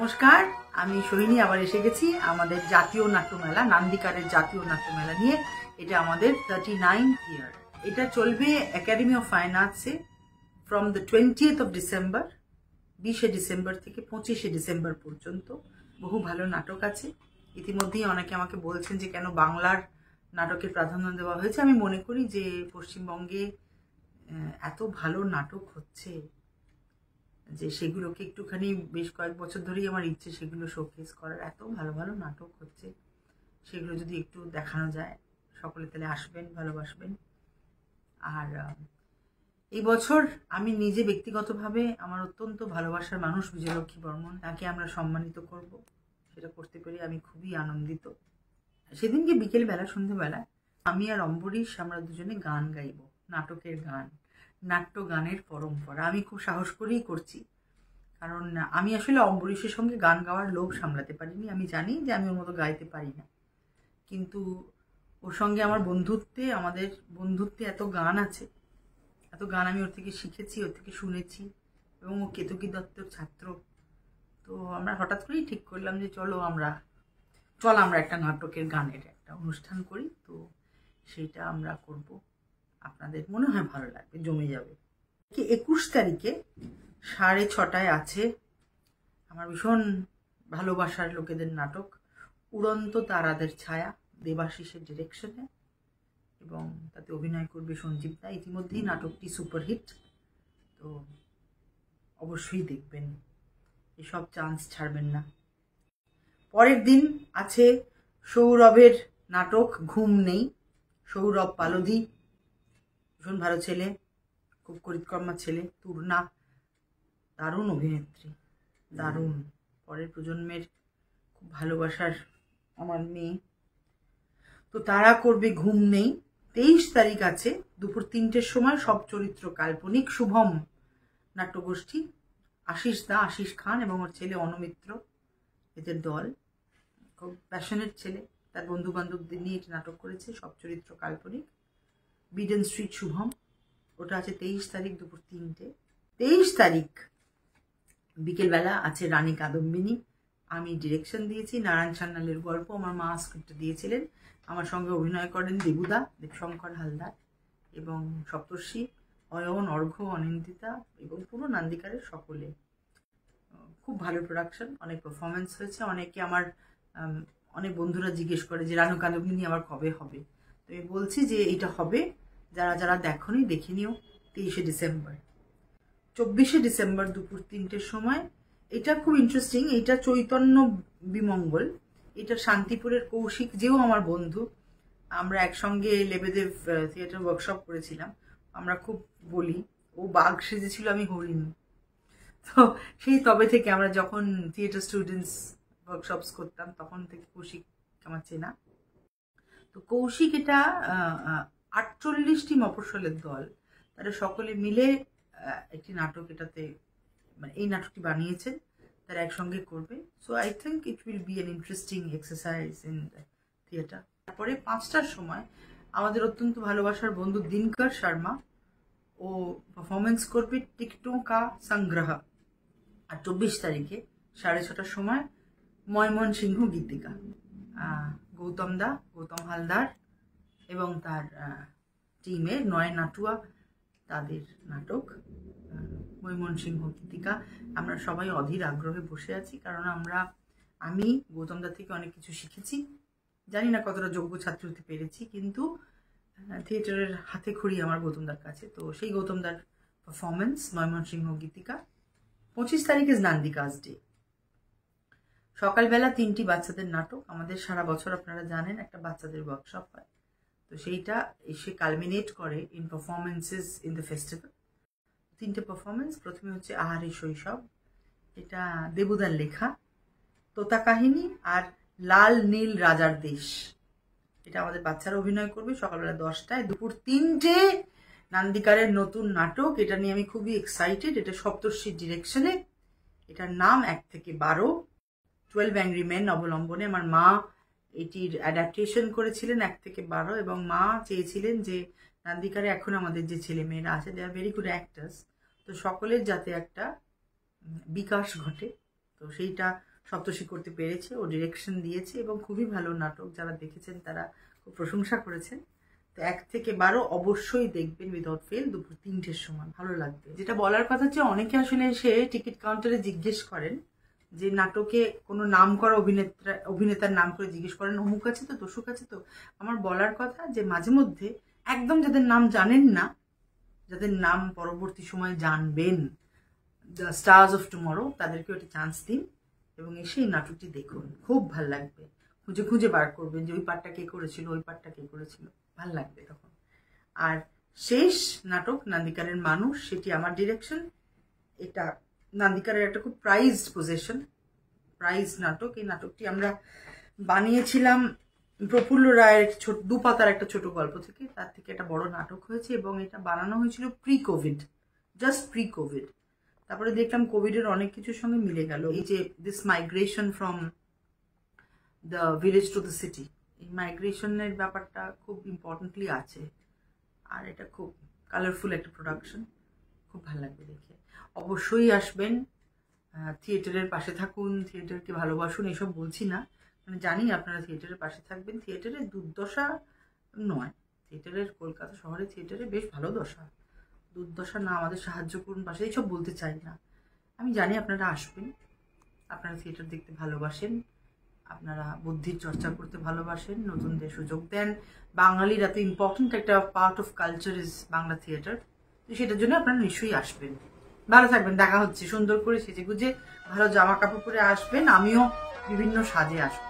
নমস্কার, আমি সোহিনী আবার এসে গেছি আমাদের জাতীয় নাট্যমেলা, নান্দিকারের জাতীয় নাট্যমেলা নিয়ে। এটা আমাদের 39th ইয়ার। এটা চলবে একাডেমি অফ ফাইন আর্টসে from the 20th of December, 20শে ডিসেম্বর থেকে 25শে ডিসেম্বর পর্যন্ত। বহু ভালো নাটক আছে। ইতিমধ্যেই অনেকে আমাকে বলছেন যে কেন বাংলার নাটকের প্রাধান্য দেওয়া হয়েছে। আমি মনে করি যে পশ্চিমবঙ্গে এত ভালো নাটক হচ্ছে যে সেগুলোকে একটুখানি বেশ কয়েক বছর ধরেই আমার ইচ্ছে সেগুলো শোকেস করার। এত ভালো ভালো নাটক হচ্ছে, সেগুলো যদি একটু দেখানো যায় সকলে তাহলে আসবেন, ভালোবাসবেন। আর এই বছর আমি নিজে ব্যক্তিগতভাবে আমার অত্যন্ত ভালোবাসার মানুষ বিজয়লক্ষ্মী বর্মন, তাকে আমরা সম্মানিত করব। সেটা করতে পেরে আমি খুবই আনন্দিত। সেদিনকে বিকেলবেলা, সন্ধ্যেবেলা আমি আর অম্বরীশ আমরা দুজনে গান গাইব, নাটকের গান, নাট্য গানের পরম্পরা। আমি খুব সাহস করেই করছি, কারণ আমি আসলে অম্বরীশের সঙ্গে গান গাওয়ার লোভ সামলাতে পারিনি। আমি জানি যে আমি ওর মতো গাইতে পারি না, কিন্তু ওর সঙ্গে আমার আমাদের বন্ধুত্বে এত গান আছে, এত গান আমি ওর থেকে শিখেছি, ওর থেকে শুনেছি, এবং ও কেতকী দত্তর ছাত্র। তো আমরা হঠাৎ করেই ঠিক করলাম যে আমরা একটা নাটকের গানের একটা অনুষ্ঠান করি। তো সেইটা আমরা করব, আপনাদের মনে হয় ভালো লাগবে, জমে যাবে। 21 তারিখে 6:30 আছে আমার ভীষণ ভালোবাসার লোকেদের নাটক উড়ন্ত তারাদের ছায়া, দেবাশিসের ডিরেকশনে, এবং তাতে অভিনয় করবে সঞ্জীব দা। ইতিমধ্যেই নাটকটি সুপারহিট, তো অবশ্যই দেখবেন, এসব চান্স ছাড়বেন না। পরের দিন আছে সৌরভের নাটক ঘুম নেই। সৌরভ পালধি ভীষণ ভালো ছেলে, খুব করিতকর্মা ছেলে, তুর্না দারুণ অভিনেত্রী, দারুণ, পরের প্রজন্মের খুব ভালোবাসার আমার মেয়ে। তো তারা করবে ঘুম নেই। 23 তারিখ আছে দুপুর 3টের সময় সব চরিত্র কাল্পনিক, শুভম নাট্যগোষ্ঠী, আশিস দা, আশিস খান এবং ওর ছেলে অনুমিত্র, এদের দল। খুব প্যাশনেট ছেলে, তার বন্ধু বান্ধবদের নিয়ে এটা নাটক করেছে, সব চরিত্র কাল্পনিক, বিডেন স্ট্রিট শুভম। ওটা আছে 23 তারিখ দুপুর 3টে। 23 তারিখ বিকেলবেলা আছে রানী কাদম্বিনী। আমি ডিরেকশন দিয়েছি, নারায়ণ সান্যালের গল্প আমার মা স্ক্রিপ্ট দিয়েছিলেন। আমার সঙ্গে অভিনয় করেন দেবুদা, দেবশঙ্কর হালদার, এবং সপ্তর্ষি, অয়ন, অর্ঘ্য, অনিন্দিতা এবং পুরো নান্দিকারের সকলে। খুব ভালো প্রোডাকশন, অনেক পারফরমেন্স হয়েছে। অনেক বন্ধুরা জিজ্ঞেস করে যে রানু কাদম্বিনী আবার কবে হবে। তো আমি বলছি যে এটা হবে, যারা যারা দেখোনি দেখে নিও। 23শে ডিসেম্বর। 24শে ডিসেম্বর দুপুর 3টের সময়, এটা খুব ইন্টারেস্টিং। এটা চৈতন্য বিমঙ্গল, এটা শান্তিপুরের কৌশিক, যেও আমার বন্ধু। আমরা একসঙ্গে লেবেদেব থিয়েটার ওয়ার্কশপ করেছিলাম। আমরা খুব বলি, ও বাঘ সেজেছিল, আমি হরিণ। তো সেই তবে থেকে আমরা যখন থিয়েটার স্টুডেন্টস ওয়ার্কশপস করতাম তখন থেকে কৌশিক আমার চেনা। তো কৌশিক এটা 48টি মফস্বলের দল, তারা সকলে মিলে একটি নাটক এটাতে, মানে এই নাটকটি বানিয়েছেন, তারা একসঙ্গে করবে। So I think it will be an interesting exercise in theatre. তারপরে 5টার সময় আমাদের অত্যন্ত ভালোবাসার বন্ধু দিনকর শর্মা ও পারফরমেন্স করবে টিকটों का संग्रह। আর 24 তারিখে 6:30টার সময় ময়মনসিংহ গীতিকা, গৌতম হালদার এবং তার টিমের নয় নাটুয়া, তাদের নাটক ময়মনসিংহ গীতিকা। আমরা সবাই অধীর আগ্রহে বসে আছি, কারণ আমি গৌতম দা থেকে অনেক কিছু শিখেছি। জানি না কতটা যোগ্য ছাত্র হতে পেরেছি, কিন্তু থিয়েটারের হাতে খড়ি আমার গৌতম দার কাছে। তো সেই গৌতম দার পারফরমেন্স ময়মনসিংহ গীতিকা। 25 তারিখ ইজ নান্দিকাস ডে। সকালবেলা 3টি বাচ্চাদের নাটক। আমাদের সারা বছর আপনারা জানেন একটা বাচ্চাদের ওয়ার্কশপ হয়, তো সেইটা এসে কালমিনেট করে in performances in the festival. 3টে পারফরমেন্স। প্রথমে হচ্ছে আহারে শৈশব, এটা দেবুদার লেখা, তোতা কাহিনী আর লাল নীল রাজার দেশ। এটা আমাদের বাচ্চারা অভিনয় করবে সকালবেলা 10টায়। দুপুর 3টে নান্দিকারের নতুন নাটক, এটা নিয়ে আমি খুবই এক্সাইটেড। এটা সপ্তর্ষির ডিরেকশনে, এটার নাম 1 থেকে 12, 12 অ্যাংরি মেন অবলম্বনে। আমার মা এটির অ্যাডাপ্টেশন করেছিলেন 1 থেকে 12, এবং মা চেয়েছিলেন যে নান্দিকারে এখন আমাদের যে ছেলে মেয়েরা আছে, দে আর ভেরি গুড অ্যাক্টার্স, তো সকলের যাতে একটা বিকাশ ঘটে। তো সেইটা সপ্তর্ষি করতে পেরেছে, ও ডিরেকশন দিয়েছে এবং খুবই ভালো নাটক। যারা দেখেছেন তারা খুব প্রশংসা করেছেন। তো 1 থেকে 12 অবশ্যই দেখবেন উইদাউট ফেল, দুপুর 3টের সময়, ভালো লাগবে। যেটা বলার কথা হচ্ছে, অনেকে আসলে এসে টিকিট কাউন্টারে জিজ্ঞেস করেন যে নাটকে কোনো নাম করা অভিনেতার নাম করে জিজ্ঞেস করেন, অমুক আছে তো, তসুক আছে তো। আমার বলার কথা যে মাঝে মধ্যে একদম যাদের নাম জানেন না, যাদের নাম পরবর্তী সময়ে জানবেন, দ্য স্টার্স অফ টুমরো, তাদেরকে একটা চান্স দিন এবং এসে এই নাটকটি দেখুন, খুব ভাল লাগবে। খুঁজে খুঁজে বার করবেন যে ওই পার্টটা কে করেছিল, ওই পার্টটা কে করেছিল, ভাল লাগবে তখন। আর শেষ নাটক নান্দিকারের মানুষ, সেটি আমার ডিরেকশন। এটা নান্দিকারের একটা খুব প্রাইজড পজেশন, প্রাইজ নাটক। এই নাটকটি আমরা বানিয়েছিলাম প্রফুল্ল রায়ের দু পাতার একটা ছোট গল্প থেকে, তার থেকে একটা বড় নাটক হয়েছে এবং এটা বানানো হয়েছিল pre Covid, just pre Covid. তারপরে দেখলাম কোভিডের অনেক কিছুর সঙ্গে মিলে গেল, এই যে this migration from the village to the city, এই মাইগ্রেশনের ব্যাপারটা খুব ইম্পর্টেন্টলি আছে। আর এটা খুব কালারফুল একটা প্রোডাকশন, খুব ভালো লাগবে দেখে। অবশ্যই আসবেন, থিয়েটারের পাশে থাকুন, থিয়েটারকে ভালোবাসুন। এসব বলছি না, মানে জানি আপনারা থিয়েটারের পাশে থাকবেন। থিয়েটারের দুর্দশা নয়, থিয়েটারের, কলকাতা শহরে থিয়েটারে বেশ ভালো দশা, দুর্দশা না। আমাদের সাহায্য করুন পাশে, এইসব বলতে চাই না। আমি জানি আপনারা আসবেন, আপনারা থিয়েটার দেখতে ভালোবাসেন, আপনারা বুদ্ধির চর্চা করতে ভালোবাসেন, নতুনদের সুযোগ দেন। বাঙালির এত ইম্পর্টেন্ট একটা part of culture is Bangla theatre, তো সেটার জন্য আপনারা নিশ্চয়ই আসবেন। ভালো থাকবেন, দেখা হচ্ছে। সুন্দর করে সেজে গুজে ভালো জামা কাপড় পরে আসবেন, আমিও বিভিন্ন সাজে আসবো।